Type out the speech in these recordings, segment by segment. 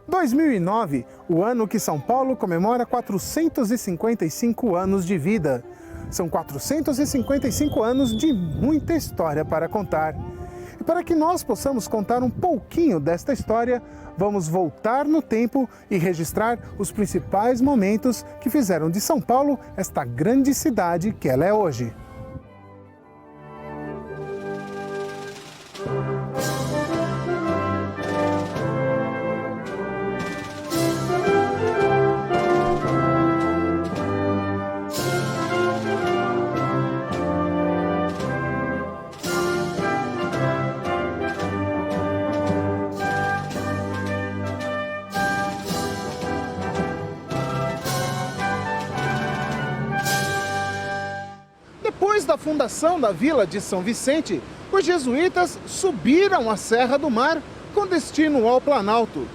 2009, o ano que São Paulo comemora 455 anos de vida. São 455 anos de muita história para contar. E para que nós possamos contar um pouquinho desta história, vamos voltar no tempo e registrar os principais momentos que fizeram de São Paulo esta grande cidade que ela é hoje. Depois da fundação da vila de São Vicente, os jesuítas subiram a Serra do Mar com destino ao Planalto.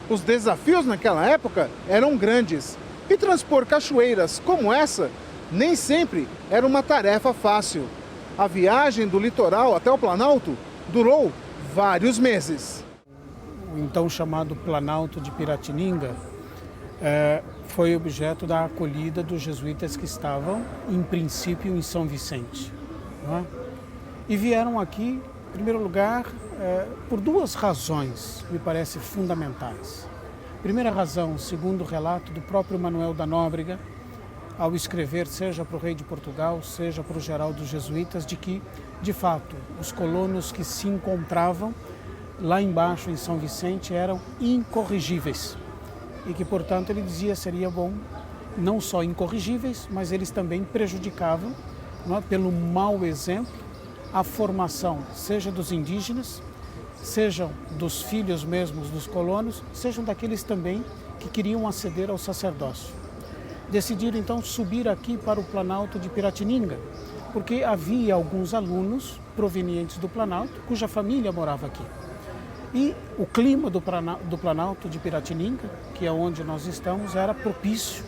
Os desafios naquela época eram grandes e transpor cachoeiras como essa nem sempre era uma tarefa fácil. A viagem do litoral até o Planalto durou vários meses. O então chamado Planalto de Piratininga foi objeto da acolhida dos jesuítas que estavam, em princípio, em São Vicente. Não é? E vieram aqui, em primeiro lugar, por duas razões, me parecem fundamentais. Primeira razão, segundo o relato do próprio Manuel da Nóbrega, ao escrever, seja para o rei de Portugal, seja para o geral dos jesuítas, de que, de fato, os colonos que se encontravam lá embaixo, em São Vicente, eram incorrigíveis. E que, portanto, ele dizia seria bom, não só incorrigíveis, mas eles também prejudicavam, não é, pelo mau exemplo, a formação, seja dos indígenas, sejam dos filhos mesmos dos colonos, sejam daqueles também que queriam aceder ao sacerdócio. Decidiram, então, subir aqui para o Planalto de Piratininga, porque havia alguns alunos provenientes do Planalto, cuja família morava aqui. E o clima do Planalto de Piratininga, que é onde nós estamos, era propício,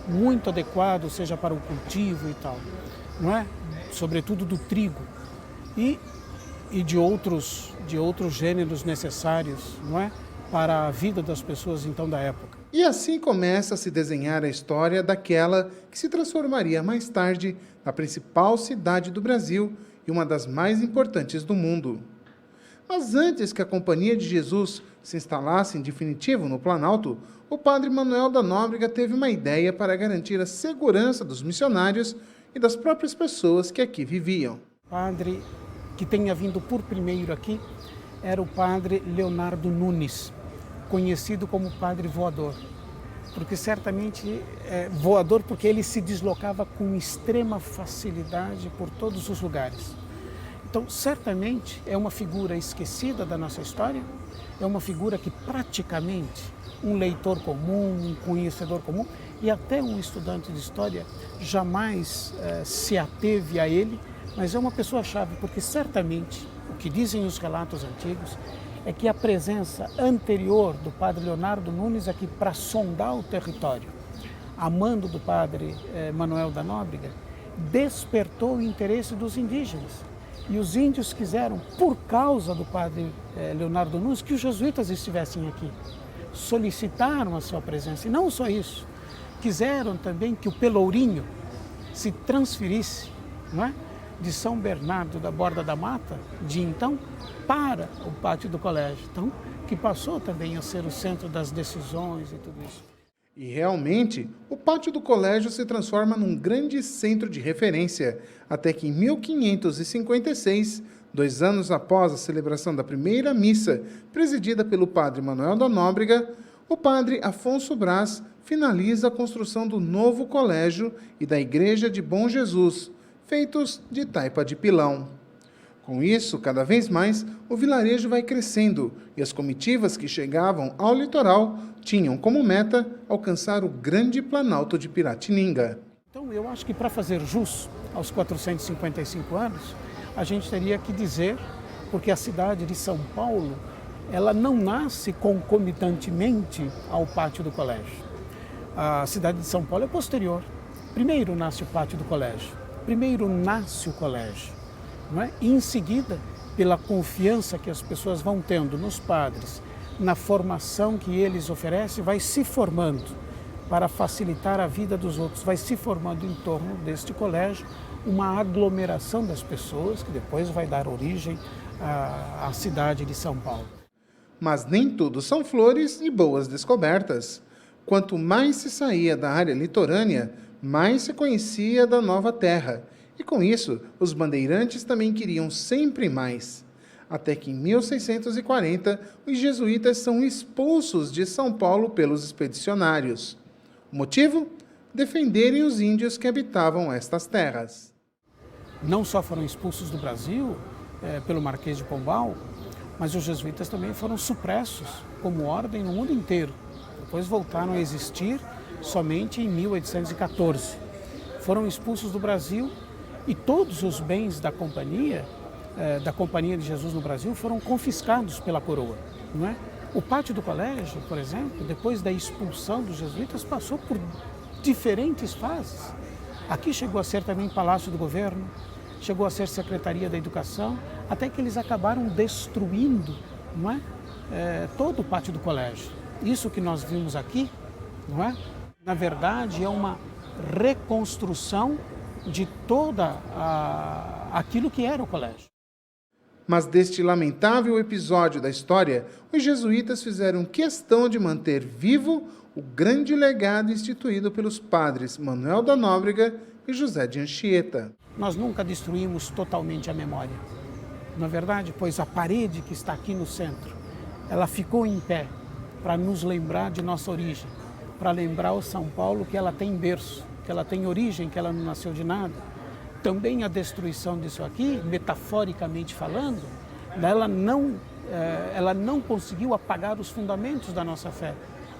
muito adequado, seja para o cultivo e tal, não é? Sobretudo do trigo e de outros gêneros necessários, não é? Para a vida das pessoas então da época. E assim começa a se desenhar a história daquela que se transformaria mais tarde na principal cidade do Brasil e uma das mais importantes do mundo. Mas antes que a Companhia de Jesus se instalasse em definitivo no Planalto, o padre Manuel da Nóbrega teve uma ideia para garantir a segurança dos missionários e das próprias pessoas que aqui viviam. O padre que tenha vindo por primeiro aqui era o padre Leonardo Nunes, conhecido como padre voador, porque certamente voador porque ele se deslocava com extrema facilidade por todos os lugares. Então, certamente, é uma figura esquecida da nossa história, é uma figura que praticamente um leitor comum, um conhecedor comum e até um estudante de história jamais se ateve a ele, mas é uma pessoa-chave, porque certamente, o que dizem os relatos antigos, é que a presença anterior do padre Leonardo Nunes aqui para sondar o território, a mando do padre Manuel da Nóbrega, despertou o interesse dos indígenas. E os índios quiseram, por causa do padre Leonardo Nunes, que os jesuítas estivessem aqui. Solicitaram a sua presença. E não só isso, quiseram também que o Pelourinho se transferisse, não é, de São Bernardo da Borda da Mata, de então, para o pátio do colégio. Então, que passou também a ser o centro das decisões e tudo isso. E realmente, o pátio do colégio se transforma num grande centro de referência, até que em 1556, 2 anos após a celebração da primeira missa, presidida pelo padre Manuel da Nóbrega, o padre Afonso Braz finaliza a construção do novo colégio e da Igreja de Bom Jesus, feitos de taipa de pilão. Com isso, cada vez mais, o vilarejo vai crescendo e as comitivas que chegavam ao litoral tinham como meta alcançar o grande Planalto de Piratininga. Então, eu acho que para fazer jus aos 455 anos, a gente teria que dizer, porque a cidade de São Paulo, ela não nasce concomitantemente ao pátio do colégio. A cidade de São Paulo é posterior. Primeiro nasce o pátio do colégio, primeiro nasce o colégio. Não é? E em seguida, pela confiança que as pessoas vão tendo nos padres, na formação que eles oferecem, vai se formando para facilitar a vida dos outros, vai se formando em torno deste colégio uma aglomeração das pessoas que depois vai dar origem à cidade de São Paulo. Mas nem tudo são flores e boas descobertas. Quanto mais se saía da área litorânea, mais se conhecia da nova terra. E com isso, os bandeirantes também queriam sempre mais. Até que em 1640, os jesuítas são expulsos de São Paulo pelos expedicionários. O motivo? Defenderem os índios que habitavam estas terras. Não só foram expulsos do Brasil pelo Marquês de Pombal, mas os jesuítas também foram supressos como ordem no mundo inteiro. Depois voltaram a existir somente em 1814. Foram expulsos do Brasil e todos os bens da Companhia de Jesus no Brasil foram confiscados pela coroa, não é? O pátio do colégio, por exemplo, depois da expulsão dos jesuítas, passou por diferentes fases. Aqui chegou a ser também Palácio do Governo, chegou a ser Secretaria da Educação, até que eles acabaram destruindo, não é? Todo o pátio do colégio. Isso que nós vimos aqui, não é? Na verdade, é uma reconstrução de toda aquilo que era o colégio. Mas deste lamentável episódio da história, os jesuítas fizeram questão de manter vivo o grande legado instituído pelos padres Manuel da Nóbrega e José de Anchieta. Nós nunca destruímos totalmente a memória, não é verdade? Pois a parede que está aqui no centro, ela ficou em pé para nos lembrar de nossa origem, para lembrar o São Paulo que ela tem berço, que ela tem origem, que ela não nasceu de nada. Também a destruição disso aqui, metaforicamente falando, ela não conseguiu apagar os fundamentos da nossa fé.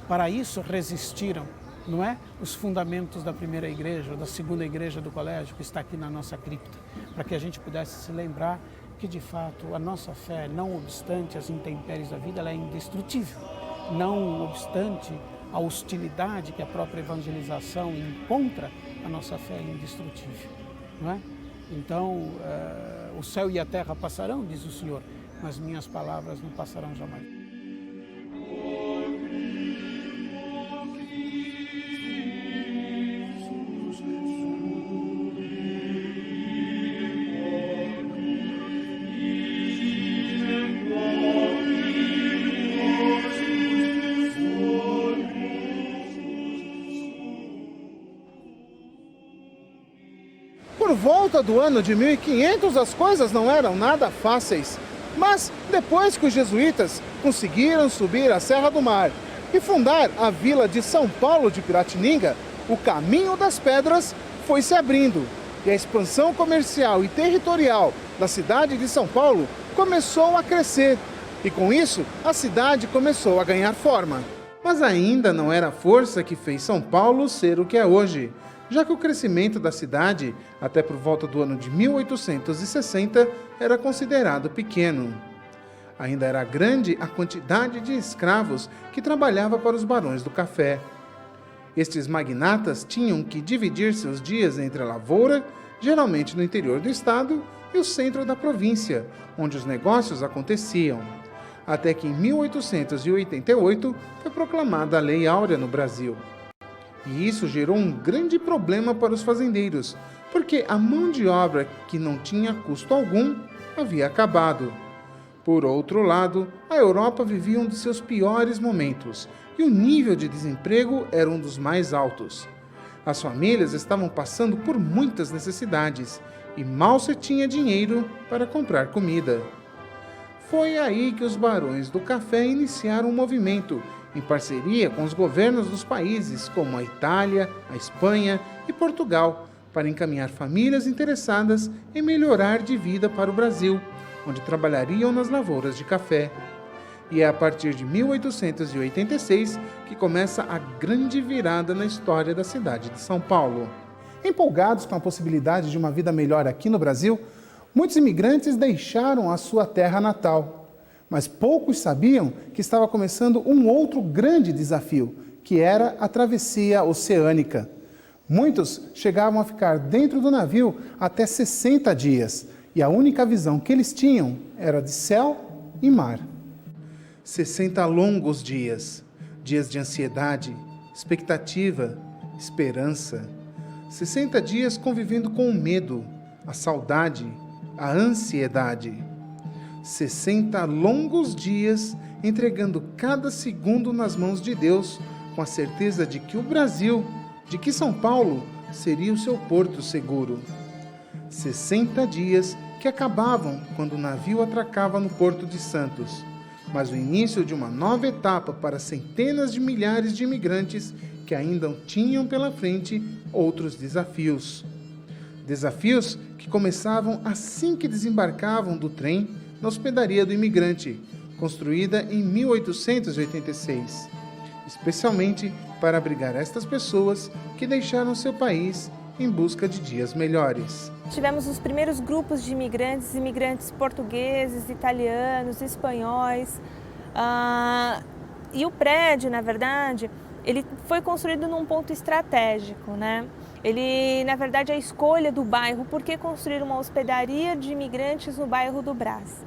Para isso resistiram, não é? Os fundamentos da primeira igreja, da segunda igreja do colégio, que está aqui na nossa cripta, para que a gente pudesse se lembrar que, de fato, a nossa fé, não obstante as intempéries da vida, ela é indestrutível. Não obstante a hostilidade que a própria evangelização encontra, a nossa fé é indestrutível. Não é? Então, o céu e a terra passarão, diz o Senhor, mas minhas palavras não passarão jamais. Por volta do ano de 1500, as coisas não eram nada fáceis. Mas depois que os jesuítas conseguiram subir a Serra do Mar e fundar a vila de São Paulo de Piratininga, o caminho das pedras foi se abrindo e a expansão comercial e territorial da cidade de São Paulo começou a crescer. E com isso, a cidade começou a ganhar forma. Mas ainda não era a força que fez São Paulo ser o que é hoje, já que o crescimento da cidade, até por volta do ano de 1860, era considerado pequeno. Ainda era grande a quantidade de escravos que trabalhava para os barões do café. Estes magnatas tinham que dividir seus dias entre a lavoura, geralmente no interior do estado, e o centro da província, onde os negócios aconteciam. Até que em 1888 foi proclamada a Lei Áurea no Brasil. E isso gerou um grande problema para os fazendeiros, porque a mão de obra que não tinha custo algum havia acabado. Por outro lado, a Europa vivia um dos seus piores momentos e o nível de desemprego era um dos mais altos. As famílias estavam passando por muitas necessidades e mal se tinha dinheiro para comprar comida. Foi aí que os barões do café iniciaram um movimento, em parceria com os governos dos países como a Itália, a Espanha e Portugal, para encaminhar famílias interessadas em melhorar de vida para o Brasil, onde trabalhariam nas lavouras de café. E é a partir de 1886 que começa a grande virada na história da cidade de São Paulo. Empolgados com a possibilidade de uma vida melhor aqui no Brasil, muitos imigrantes deixaram a sua terra natal. Mas poucos sabiam que estava começando um outro grande desafio, que era a travessia oceânica. Muitos chegavam a ficar dentro do navio até 60 dias, e a única visão que eles tinham era de céu e mar. 60 longos dias, dias de ansiedade, expectativa, esperança. 60 dias convivendo com o medo, a saudade, a ansiedade. 60 longos dias entregando cada segundo nas mãos de Deus, com a certeza de que o Brasil, de que São Paulo, seria o seu porto seguro. 60 dias que acabavam quando o navio atracava no Porto de Santos, mas o início de uma nova etapa para centenas de milhares de imigrantes que ainda tinham pela frente outros desafios. Desafios que começavam assim que desembarcavam do trem na hospedaria do imigrante, construída em 1886, especialmente para abrigar estas pessoas que deixaram seu país em busca de dias melhores. Tivemos os primeiros grupos de imigrantes portugueses, italianos, espanhóis, e o prédio, na verdade, ele foi construído num ponto estratégico, né? Ele, na verdade, a escolha do bairro, por que construir uma hospedaria de imigrantes no bairro do Brás?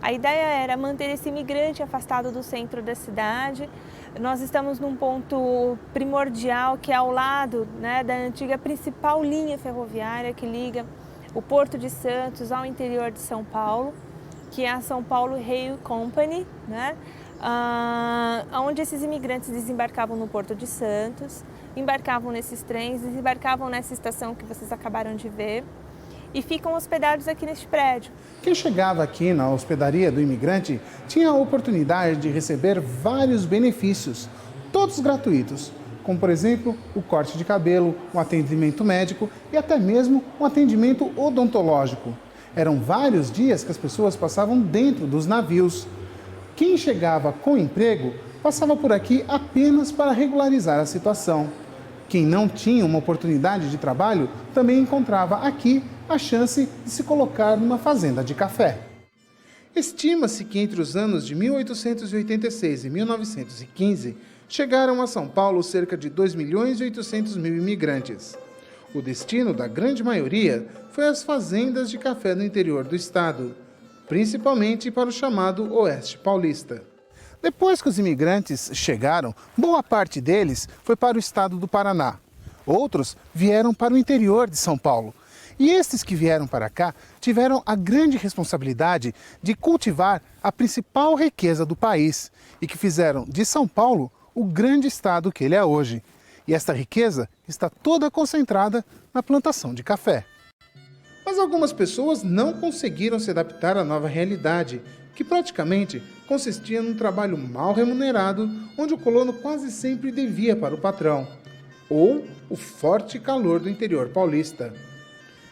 A ideia era manter esse imigrante afastado do centro da cidade. Nós estamos num ponto primordial, que é ao lado, né, da antiga principal linha ferroviária que liga o Porto de Santos ao interior de São Paulo, que é a São Paulo Rail Company, né, onde esses imigrantes desembarcavam no Porto de Santos, embarcavam nesses trens, desembarcavam nessa estação que vocês acabaram de ver, e ficam hospedados aqui neste prédio. Quem chegava aqui na hospedaria do imigrante tinha a oportunidade de receber vários benefícios, todos gratuitos, como por exemplo o corte de cabelo, um atendimento médico e até mesmo um atendimento odontológico. Eram vários dias que as pessoas passavam dentro dos navios. Quem chegava com emprego passava por aqui apenas para regularizar a situação. Quem não tinha uma oportunidade de trabalho também encontrava aqui a chance de se colocar numa fazenda de café. Estima-se que entre os anos de 1886 e 1915 chegaram a São Paulo cerca de 2.800.000 imigrantes. O destino da grande maioria foi as fazendas de café no interior do estado, principalmente para o chamado Oeste Paulista. Depois que os imigrantes chegaram, boa parte deles foi para o estado do Paraná. Outros vieram para o interior de São Paulo. E estes que vieram para cá tiveram a grande responsabilidade de cultivar a principal riqueza do país e que fizeram de São Paulo o grande estado que ele é hoje. E esta riqueza está toda concentrada na plantação de café. Mas algumas pessoas não conseguiram se adaptar à nova realidade, que praticamente consistia num trabalho mal remunerado, onde o colono quase sempre devia para o patrão, ou o forte calor do interior paulista.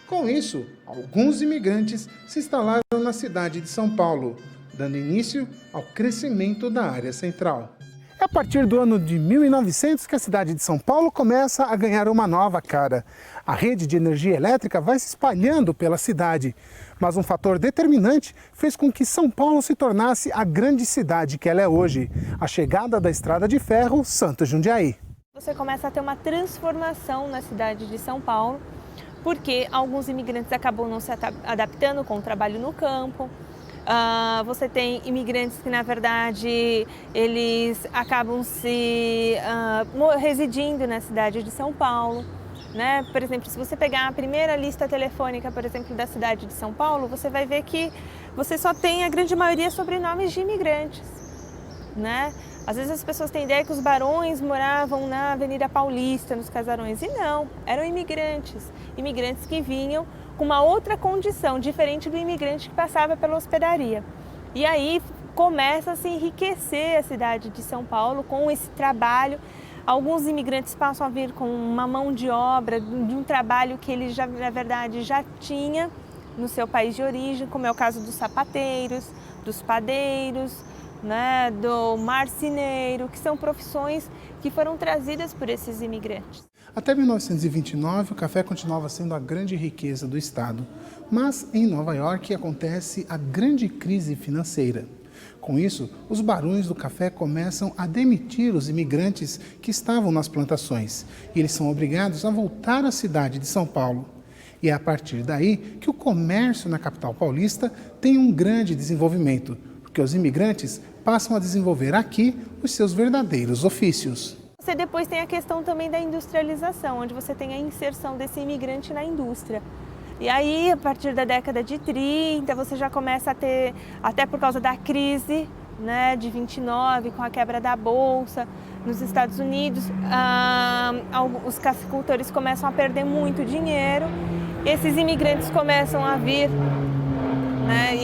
Com isso, alguns imigrantes se instalaram na cidade de São Paulo, dando início ao crescimento da área central. É a partir do ano de 1900 que a cidade de São Paulo começa a ganhar uma nova cara. A rede de energia elétrica vai se espalhando pela cidade, mas um fator determinante fez com que São Paulo se tornasse a grande cidade que ela é hoje, a chegada da estrada de ferro Santos-Jundiaí. Você começa a ter uma transformação na cidade de São Paulo, porque alguns imigrantes acabam não se adaptando com o trabalho no campo. Você tem imigrantes que, na verdade, eles acabam residindo na cidade de São Paulo, né? Por exemplo, se você pegar a primeira lista telefônica, por exemplo, da cidade de São Paulo, você vai ver que você só tem a grande maioria sobrenomes de imigrantes, né? Às vezes as pessoas têm ideia que os barões moravam na Avenida Paulista, nos casarões, e não, eram imigrantes que vinham com uma outra condição, diferente do imigrante que passava pela hospedaria. E aí começa a se enriquecer a cidade de São Paulo com esse trabalho. Alguns imigrantes passam a vir com uma mão de obra de um trabalho que ele, já, na verdade, já tinha no seu país de origem, como é o caso dos sapateiros, dos padeiros, né, do marceneiro, que são profissões que foram trazidas por esses imigrantes. Até 1929, o café continuava sendo a grande riqueza do estado, mas em Nova York acontece a grande crise financeira. Com isso, os barões do café começam a demitir os imigrantes que estavam nas plantações, e eles são obrigados a voltar à cidade de São Paulo. E é a partir daí que o comércio na capital paulista tem um grande desenvolvimento, porque porque os imigrantes passam a desenvolver aqui os seus verdadeiros ofícios. Você depois tem a questão também da industrialização, onde você tem a inserção desse imigrante na indústria. E aí, a partir da década de 30, você já começa a ter, até por causa da crise, né, de 29, com a quebra da Bolsa nos Estados Unidos, os cafeicultores começam a perder muito dinheiro. Esses imigrantes começam a vir, né,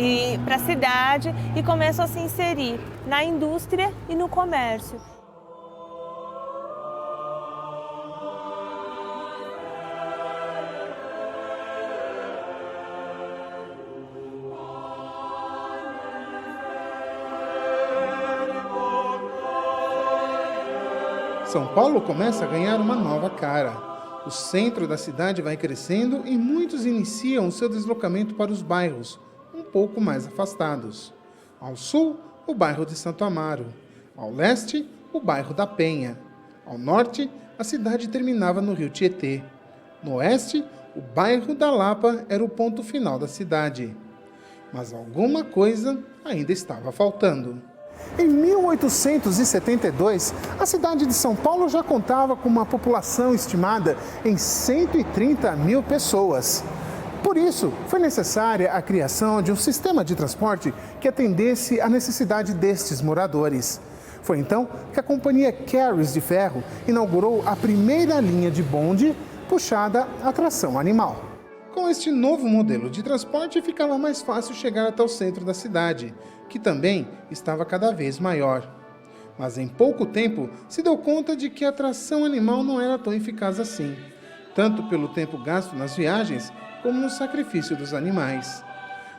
para a cidade e começam a se inserir na indústria e no comércio. São Paulo começa a ganhar uma nova cara. O centro da cidade vai crescendo e muitos iniciam seu deslocamento para os bairros, um pouco mais afastados. Ao sul, o bairro de Santo Amaro. Ao leste, o bairro da Penha. Ao norte, a cidade terminava no rio Tietê. No oeste, o bairro da Lapa era o ponto final da cidade. Mas alguma coisa ainda estava faltando. Em 1872, a cidade de São Paulo já contava com uma população estimada em 130 mil pessoas. Por isso, foi necessária a criação de um sistema de transporte que atendesse à necessidade destes moradores. Foi então que a companhia Carris de Ferro inaugurou a primeira linha de bonde puxada a tração animal. Com este novo modelo de transporte, ficava mais fácil chegar até o centro da cidade, que também estava cada vez maior. Mas em pouco tempo se deu conta de que a tração animal não era tão eficaz assim, tanto pelo tempo gasto nas viagens, como no sacrifício dos animais.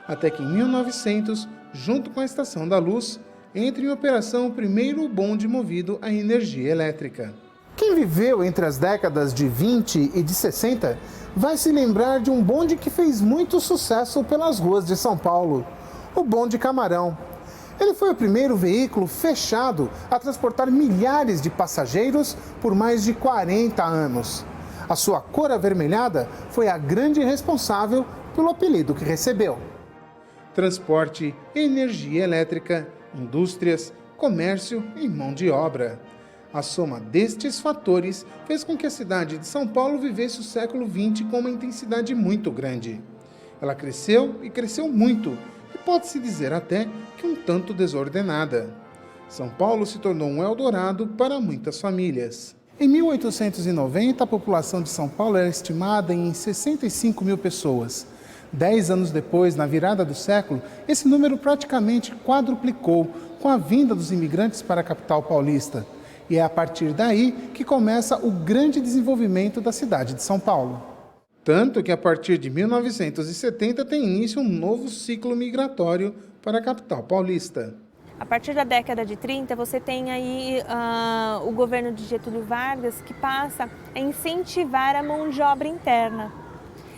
Até que em 1900, junto com a Estação da Luz, entra em operação o primeiro bonde movido a energia elétrica. Quem viveu entre as décadas de 20 e de 60 vai se lembrar de um bonde que fez muito sucesso pelas ruas de São Paulo, o bonde Camarão. Ele foi o primeiro veículo fechado a transportar milhares de passageiros por mais de 40 anos. A sua cor avermelhada foi a grande responsável pelo apelido que recebeu. Transporte, energia elétrica, indústrias, comércio e mão de obra. A soma destes fatores fez com que a cidade de São Paulo vivesse o século XX com uma intensidade muito grande. Ela cresceu e cresceu muito, e pode-se dizer até que um tanto desordenada. São Paulo se tornou um Eldorado para muitas famílias. Em 1890, a população de São Paulo era estimada em 65 mil pessoas. 10 anos depois, na virada do século, esse número praticamente quadruplicou com a vinda dos imigrantes para a capital paulista. E é a partir daí que começa o grande desenvolvimento da cidade de São Paulo. Tanto que a partir de 1970 tem início um novo ciclo migratório para a capital paulista. A partir da década de 30, você tem aí o governo de Getúlio Vargas que passa a incentivar a mão de obra interna.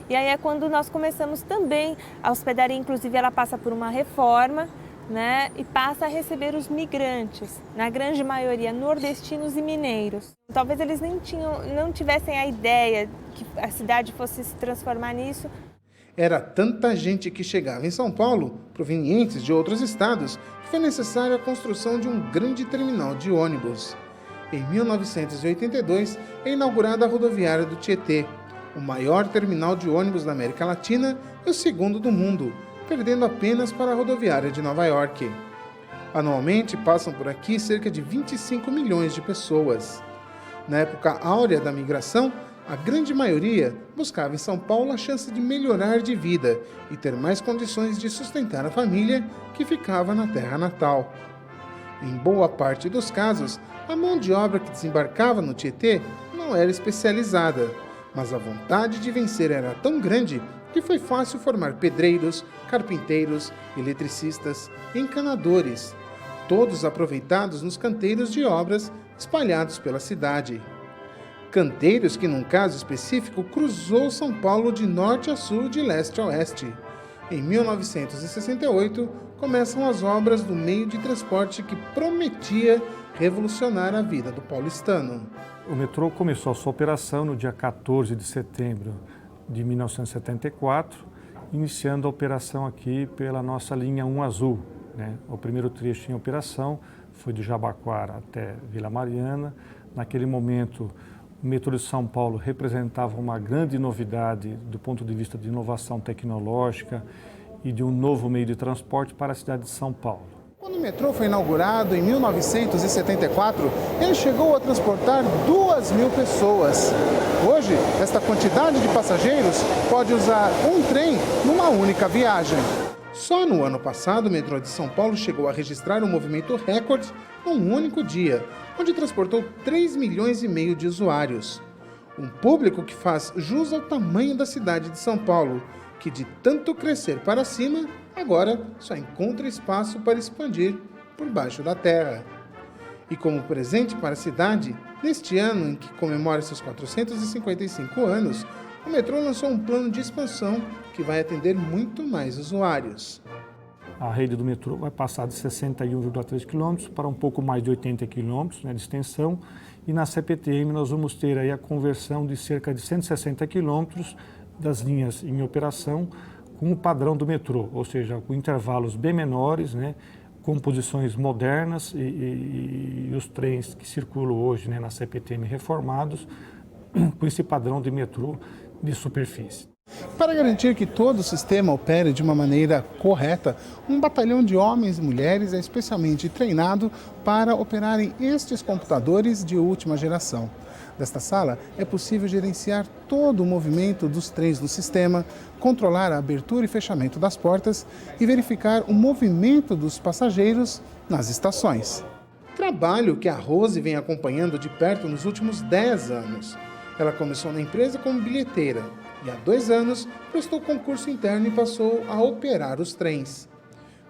E aí é quando nós começamos também, a hospedaria, inclusive, ela passa por uma reforma, né, e passa a receber os migrantes, na grande maioria nordestinos e mineiros. Talvez eles não tivessem a ideia que a cidade fosse se transformar nisso. Era tanta gente que chegava em São Paulo, provenientes de outros estados, que foi necessária a construção de um grande terminal de ônibus. Em 1982, é inaugurada a rodoviária do Tietê, o maior terminal de ônibus da América Latina e o segundo do mundo, perdendo apenas para a rodoviária de Nova York. Anualmente passam por aqui cerca de 25 milhões de pessoas. Na época áurea da migração, a grande maioria buscava em São Paulo a chance de melhorar de vida e ter mais condições de sustentar a família que ficava na terra natal. Em boa parte dos casos, a mão de obra que desembarcava no Tietê não era especializada, mas a vontade de vencer era tão grande que foi fácil formar pedreiros, carpinteiros, eletricistas, encanadores, todos aproveitados nos canteiros de obras espalhados pela cidade. Canteiros que, num caso específico, cruzou São Paulo de norte a sul, de leste a oeste. Em 1968, começam as obras do meio de transporte que prometia revolucionar a vida do paulistano. O metrô começou a sua operação no dia 14 de setembro de 1974, iniciando a operação aqui pela nossa linha 1 azul, né? O primeiro trecho em operação foi de Jabaquara até Vila Mariana. Naquele momento, o metrô de São Paulo representava uma grande novidade do ponto de vista de inovação tecnológica e de um novo meio de transporte para a cidade de São Paulo. Quando o metrô foi inaugurado em 1974, ele chegou a transportar 2.000 pessoas. Hoje, esta quantidade de passageiros pode usar um trem numa única viagem. Só no ano passado, o metrô de São Paulo chegou a registrar um movimento recorde num único dia, onde transportou 3,5 milhões de usuários. Um público que faz jus ao tamanho da cidade de São Paulo, que de tanto crescer para cima, agora só encontra espaço para expandir por baixo da terra. E como presente para a cidade, neste ano em que comemora seus 455 anos, o metrô lançou um plano de expansão que vai atender muito mais usuários. A rede do metrô vai passar de 61,3 km para um pouco mais de 80 km, né, de extensão, e na CPTM nós vamos ter aí a conversão de cerca de 160 km das linhas em operação com o padrão do metrô, ou seja, com intervalos bem menores, né, com posições modernas e os trens que circulam hoje, né, na CPTM reformados, com esse padrão de metrô de superfície. Para garantir que todo o sistema opere de uma maneira correta, um batalhão de homens e mulheres é especialmente treinado para operarem estes computadores de última geração. Desta sala, é possível gerenciar todo o movimento dos trens do sistema, controlar a abertura e fechamento das portas e verificar o movimento dos passageiros nas estações. Trabalho que a Rose vem acompanhando de perto nos últimos 10 anos. Ela começou na empresa como bilheteira e há 2 anos prestou concurso interno e passou a operar os trens.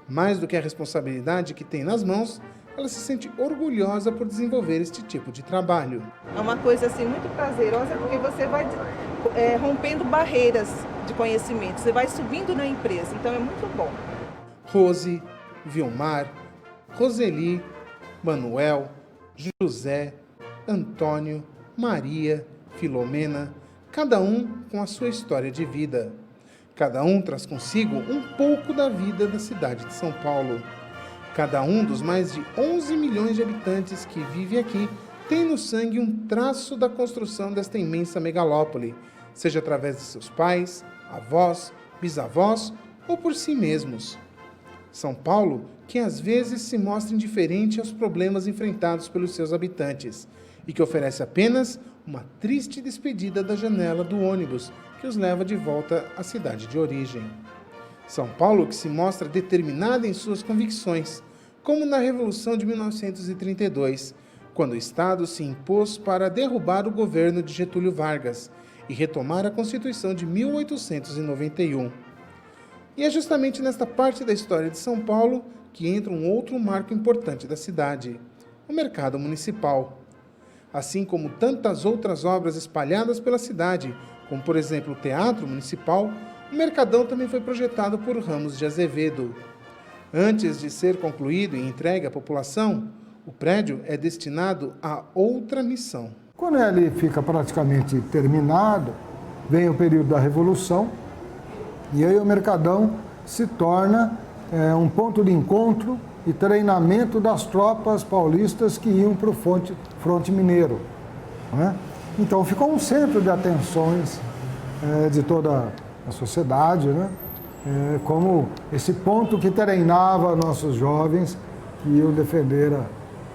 Mais do que a responsabilidade que tem nas mãos, ela se sente orgulhosa por desenvolver este tipo de trabalho. É uma coisa assim muito prazerosa porque você vai rompendo barreiras de conhecimento, você vai subindo na empresa, então é muito bom. Rose, Vilmar, Roseli, Manuel, José, Antônio, Maria, Filomena, cada um com a sua história de vida. Cada um traz consigo um pouco da vida da cidade de São Paulo. Cada um dos mais de 11 milhões de habitantes que vive aqui tem no sangue um traço da construção desta imensa megalópole, seja através de seus pais, avós, bisavós ou por si mesmos. São Paulo, que às vezes se mostra indiferente aos problemas enfrentados pelos seus habitantes e que oferece apenas uma triste despedida da janela do ônibus que os leva de volta à cidade de origem. São Paulo que se mostra determinada em suas convicções, como na Revolução de 1932, quando o Estado se impôs para derrubar o governo de Getúlio Vargas e retomar a Constituição de 1891. E é justamente nesta parte da história de São Paulo que entra um outro marco importante da cidade, o mercado municipal. Assim como tantas outras obras espalhadas pela cidade, como por exemplo o Teatro Municipal, o Mercadão também foi projetado por Ramos de Azevedo. Antes de ser concluído e entregue à população, o prédio é destinado a outra missão. Quando ele fica praticamente terminado, vem o período da Revolução, e aí o Mercadão se torna um ponto de encontro e treinamento das tropas paulistas que iam para o fronte mineiro. Né? Então ficou um centro de atenções de toda a sociedade, né? Como esse ponto que treinava nossos jovens que iam defender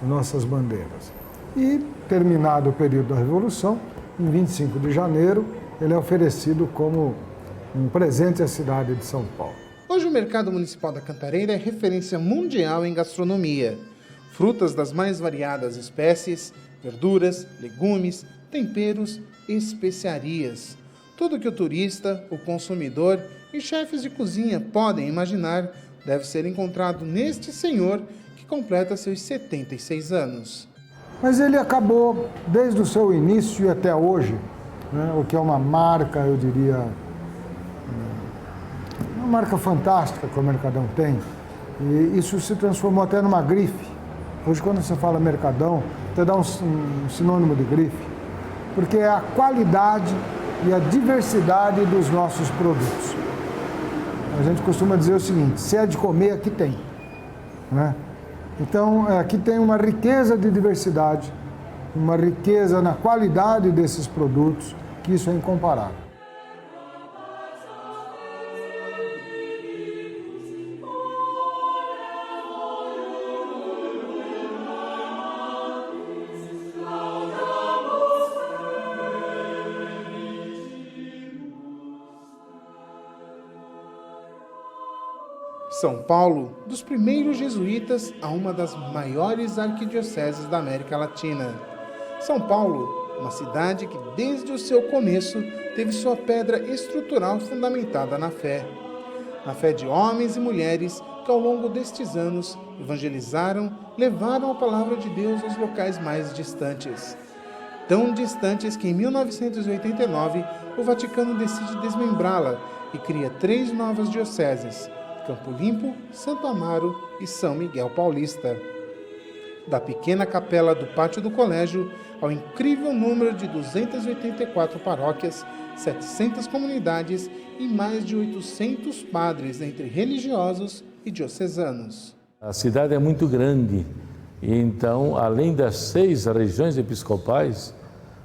nossas bandeiras. E, terminado o período da Revolução, em 25 de janeiro, ele é oferecido como um presente à cidade de São Paulo. Hoje o Mercado Municipal da Cantareira é referência mundial em gastronomia. Frutas das mais variadas espécies, verduras, legumes, temperos, especiarias. Tudo que o turista, o consumidor e chefes de cozinha podem imaginar deve ser encontrado neste senhor que completa seus 76 anos. Mas ele acabou, desde o seu início e até hoje, né, o que é uma marca, eu diria, uma marca fantástica que o Mercadão tem. E isso se transformou até numa grife. Hoje, quando você fala Mercadão, você dá um sinônimo de grife, porque é a qualidade e a diversidade dos nossos produtos. A gente costuma dizer o seguinte: se é de comer, aqui tem. né? Então, aqui tem uma riqueza de diversidade, uma riqueza na qualidade desses produtos, que isso é incomparável. São Paulo, dos primeiros jesuítas a uma das maiores arquidioceses da América Latina. São Paulo, uma cidade que desde o seu começo teve sua pedra estrutural fundamentada na fé de homens e mulheres que ao longo destes anos evangelizaram, levaram a palavra de Deus aos locais mais distantes. Tão distantes que em 1989 o Vaticano decide desmembrá-la e cria 3 novas dioceses: Campo Limpo, Santo Amaro e São Miguel Paulista. Da pequena capela do pátio do colégio ao incrível número de 284 paróquias, 700 comunidades e mais de 800 padres entre religiosos e diocesanos. A cidade é muito grande e então, além das 6 regiões episcopais,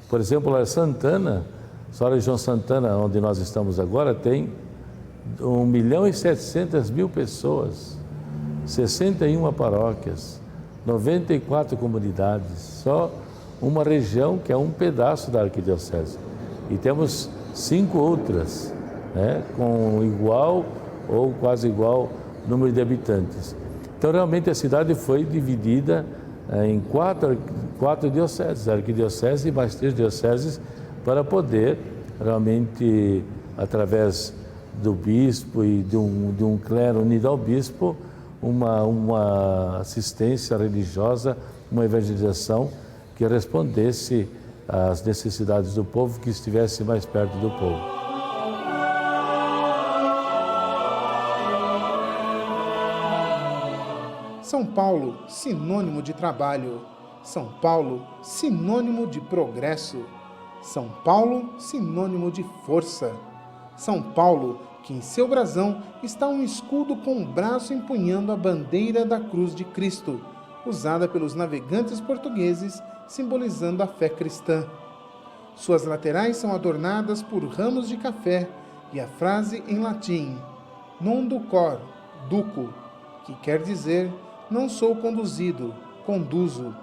por exemplo, a Santana, só a região Santana, onde nós estamos agora, tem 1.700.000 pessoas, 61 paróquias, 94 comunidades, só uma região que é um pedaço da arquidiocese. E temos 5 outras, né, com igual ou quase igual número de habitantes. Então, realmente, a cidade foi dividida em 4 dioceses, a arquidiocese e mais 3 dioceses, para poder realmente, através do bispo e de um clero unido ao bispo, uma assistência religiosa, uma evangelização que respondesse às necessidades do povo, que estivesse mais perto do povo. São Paulo, sinônimo de trabalho. São Paulo, sinônimo de progresso. São Paulo, sinônimo de força. São Paulo, que em seu brasão está um escudo com um braço empunhando a bandeira da cruz de Cristo, usada pelos navegantes portugueses, simbolizando a fé cristã. Suas laterais são adornadas por ramos de café e a frase em latim, non ducor, duco, que quer dizer, não sou conduzido, conduzo,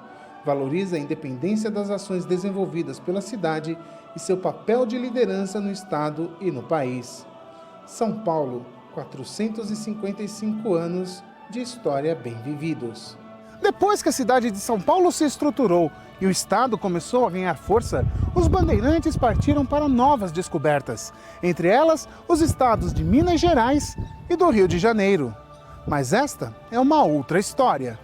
valoriza a independência das ações desenvolvidas pela cidade e seu papel de liderança no Estado e no país. São Paulo, 455 anos de história bem vividos. Depois que a cidade de São Paulo se estruturou e o Estado começou a ganhar força, os bandeirantes partiram para novas descobertas, entre elas os estados de Minas Gerais e do Rio de Janeiro. Mas esta é uma outra história.